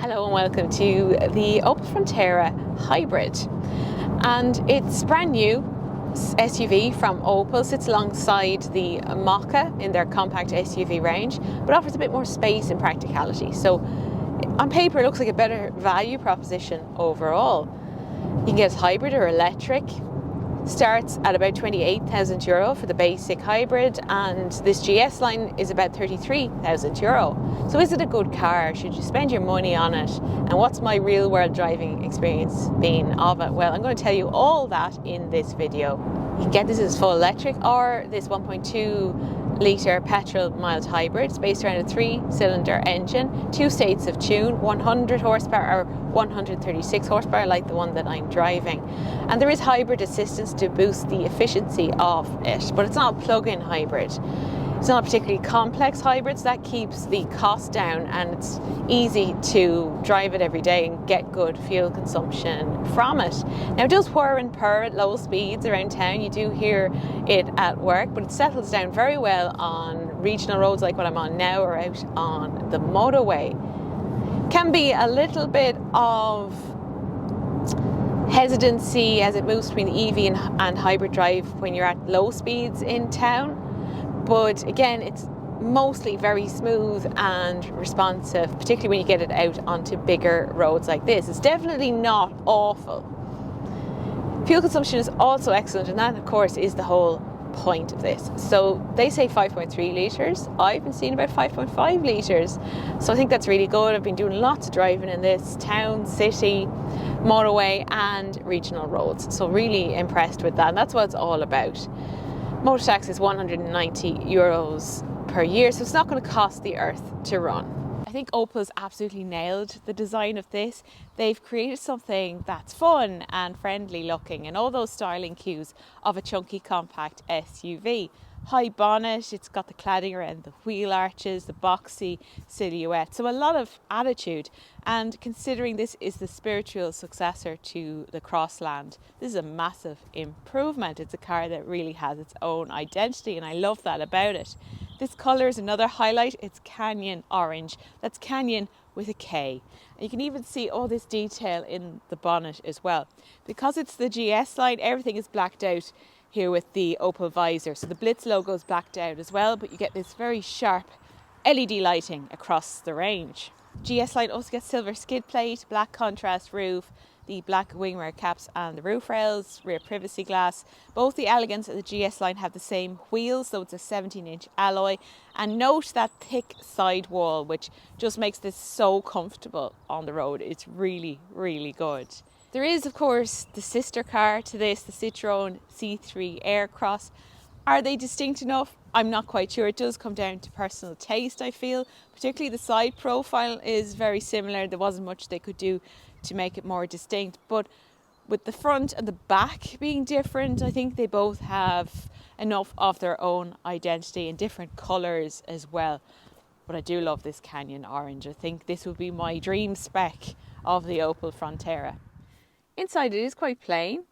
Hello and welcome to the Opel Frontera Hybrid, and it's brand new SUV from Opel. Sits alongside the Mokka in their compact SUV range, but offers a bit more space and practicality. So on paper it looks like a better value proposition overall. You can get hybrid or electric. Starts at about €28,000 for the basic hybrid, and this GS line is about €33,000. So is it a good car? Should you spend your money on it? And what's my real world driving experience been of it? Well, I'm going to tell you all that in this video. You can get this as full electric or this 1.2 litre petrol mild hybrid. It's based around a 3-cylinder engine, 2 states of tune, 100 horsepower or 136 horsepower like the one that I'm driving. And there is hybrid assistance to boost the efficiency of it, but it's not a plug-in hybrid. It's not a particularly complex hybrid, so that keeps the cost down, and it's easy to drive it every day and get good fuel consumption from it. Now, it does whir and purr at low speeds around town. You do hear it at work, but it settles down very well on regional roads like what I'm on now or out on the motorway. Can be a little bit of hesitancy as it moves between the EV and hybrid drive when you're at low speeds in town. But again, it's mostly very smooth and responsive, particularly when you get it out onto bigger roads like this. It's definitely not awful. Fuel consumption is also excellent, and that, of course, is the whole point of this. So they say 5.3 litres. I've been seeing about 5.5 litres. So I think that's really good. I've been doing lots of driving in this town, city, motorway and regional roads. So really impressed with that. And that's what it's all about. Motor tax is €190 per year, so it's not going to cost the earth to run. I think Opel's absolutely nailed the design of this. They've created something that's fun and friendly looking, and all those styling cues of a chunky compact SUV. High bonnet, it's got the cladding around the wheel arches, the boxy silhouette, so a lot of attitude. And considering this is the spiritual successor to the Crossland, this is a massive improvement. It's a car that really has its own identity, and I love that about it. This colour is another highlight. It's Canyon Orange. That's Canyon with a K. And you can even see all this detail in the bonnet as well. Because it's the GS line, everything is blacked out here with the Opel visor. So the Blitz logo is blacked out as well, but you get this very sharp LED lighting across the range. GS line also gets silver skid plate, black contrast roof, the black wing mirror caps and the roof rails, rear privacy glass. Both the Elegance and the GS line have the same wheels, so it's a 17-inch alloy. And note that thick sidewall, which just makes this so comfortable on the road. It's really, really good. There is, of course, the sister car to this, the Citroen C3 Aircross. Are they distinct enough? I'm not quite sure. It does come down to personal taste, I feel. Particularly the side profile is very similar. There wasn't much they could do to make it more distinct. But with the front and the back being different, I think they both have enough of their own identity in different colours as well. But I do love this Canyon Orange. I think this would be my dream spec of the Opel Frontera. Inside it is quite plain,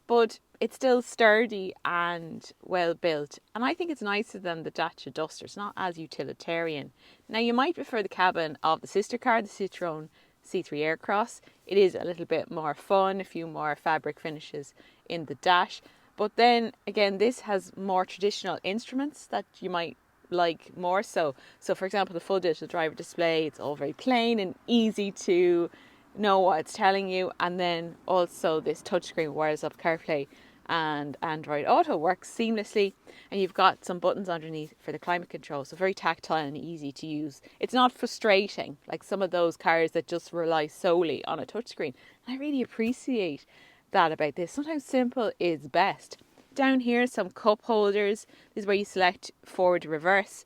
but it's still sturdy and well built, and I think it's nicer than the Dacia Duster. It's not as utilitarian. Now, you might prefer the cabin of the sister car, the Citroen C3 Aircross. It is a little bit more fun, a few more fabric finishes in the dash, but then again, this has more traditional instruments that you might like more so. So for example, the full digital driver display, it's all very plain and easy to know what it's telling you. And then also this touchscreen wireless up CarPlay and Android Auto works seamlessly, and you've got some buttons underneath for the climate control, so very tactile and easy to use. It's not frustrating like some of those cars that just rely solely on a touchscreen. I really appreciate that about this. Sometimes simple is best. Down here, some cup holders. This is where you select forward, reverse.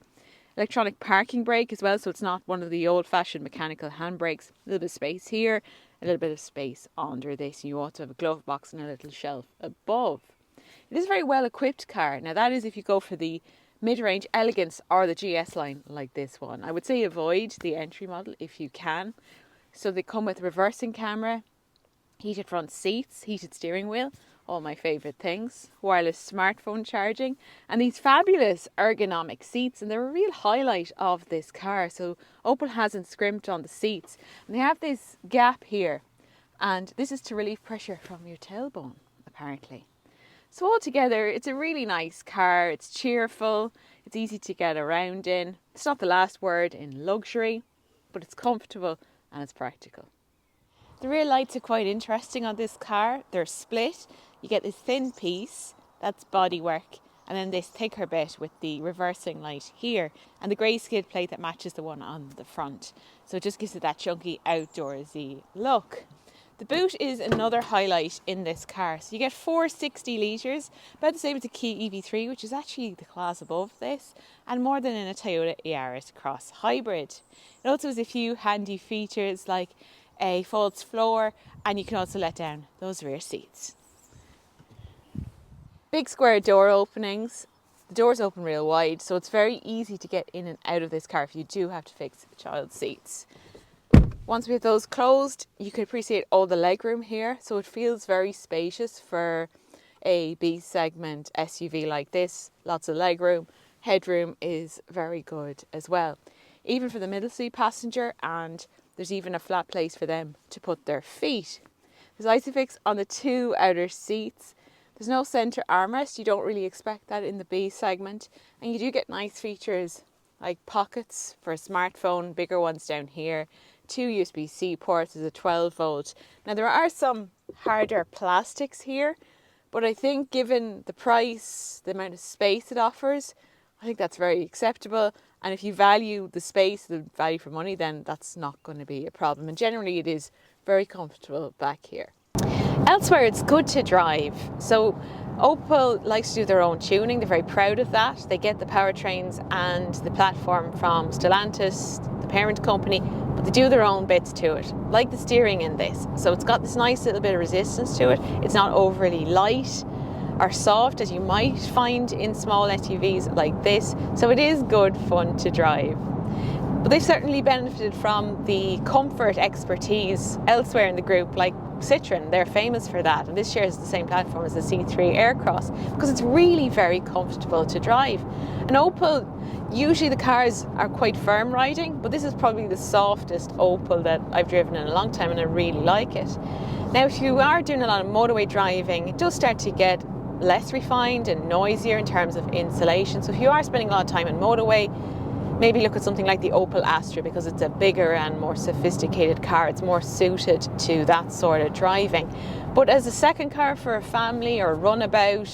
Electronic parking brake as well, so it's not one of the old-fashioned mechanical handbrakes. A little bit of space here, a little bit of space under this. You also have a glove box and a little shelf above. It is a very well-equipped car. Now, that is if you go for the mid-range Elegance or the GS line like this one. I would say avoid the entry model if you can. So they come with reversing camera, heated front seats, heated steering wheel, all my favourite things, wireless smartphone charging, and these fabulous ergonomic seats, and they're a real highlight of this car. So Opel hasn't scrimped on the seats, and they have this gap here, and this is to relieve pressure from your tailbone, apparently. So altogether, it's a really nice car. It's cheerful, it's easy to get around in. It's not the last word in luxury, but it's comfortable and it's practical. The rear lights are quite interesting on this car. They're split. You get this thin piece, that's bodywork, and then this thicker bit with the reversing light here, and the grey skid plate that matches the one on the front. So it just gives it that chunky outdoorsy look. The boot is another highlight in this car. So you get 460 litres, about the same as a Kia EV3, which is actually the class above this, and more than in a Toyota Yaris Cross Hybrid. It also has a few handy features like a false floor, and you can also let down those rear seats. Big square door openings. The doors open real wide, so it's very easy to get in and out of this car if you do have to fix child seats. Once we have those closed, you can appreciate all the legroom here, so it feels very spacious for a B segment SUV like this. Lots of legroom. Headroom is very good as well, even for the middle seat passenger, and there's even a flat place for them to put their feet. There's Isofix on the two outer seats. There's no centre armrest. You don't really expect that in the B segment, and you do get nice features like pockets for a smartphone, bigger ones down here, 2 USB-C ports, there's a 12 volt. Now there are some harder plastics here, but I think given the price, the amount of space it offers, I think that's very acceptable. And if you value the space, the value for money, then that's not going to be a problem. And generally it is very comfortable back here. Elsewhere, it's good to drive. So Opel likes to do their own tuning. They're very proud of that. They get the powertrains and the platform from Stellantis, the parent company, but they do their own bits to it, like the steering in this. So it's got this nice little bit of resistance to it. It's not overly light or soft as you might find in small SUVs like this. So it is good fun to drive. But they've certainly benefited from the comfort expertise elsewhere in the group, like Citroen. They're famous for that, and this shares the same platform as the C3 Aircross because it's really very comfortable to drive. And Opel, usually the cars are quite firm riding, but this is probably the softest Opel that I've driven in a long time, and I really like it. Now, if you are doing a lot of motorway driving, it does start to get less refined and noisier in terms of insulation. So if you are spending a lot of time in motorway, maybe look at something like the Opel Astra because it's a bigger and more sophisticated car. It's more suited to that sort of driving. But as a second car for a family or runabout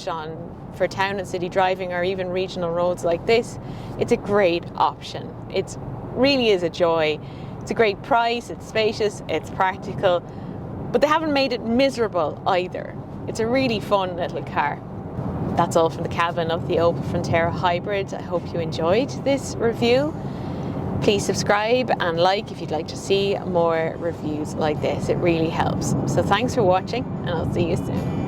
for town and city driving or even regional roads like this, it's a great option. It really is a joy. It's a great price, it's spacious, it's practical, but they haven't made it miserable either. It's a really fun little car. That's all from the cabin of the Opel Frontera Hybrid. I hope you enjoyed this review. Please subscribe and like if you'd like to see more reviews like this. It really helps. So thanks for watching, and I'll see you soon.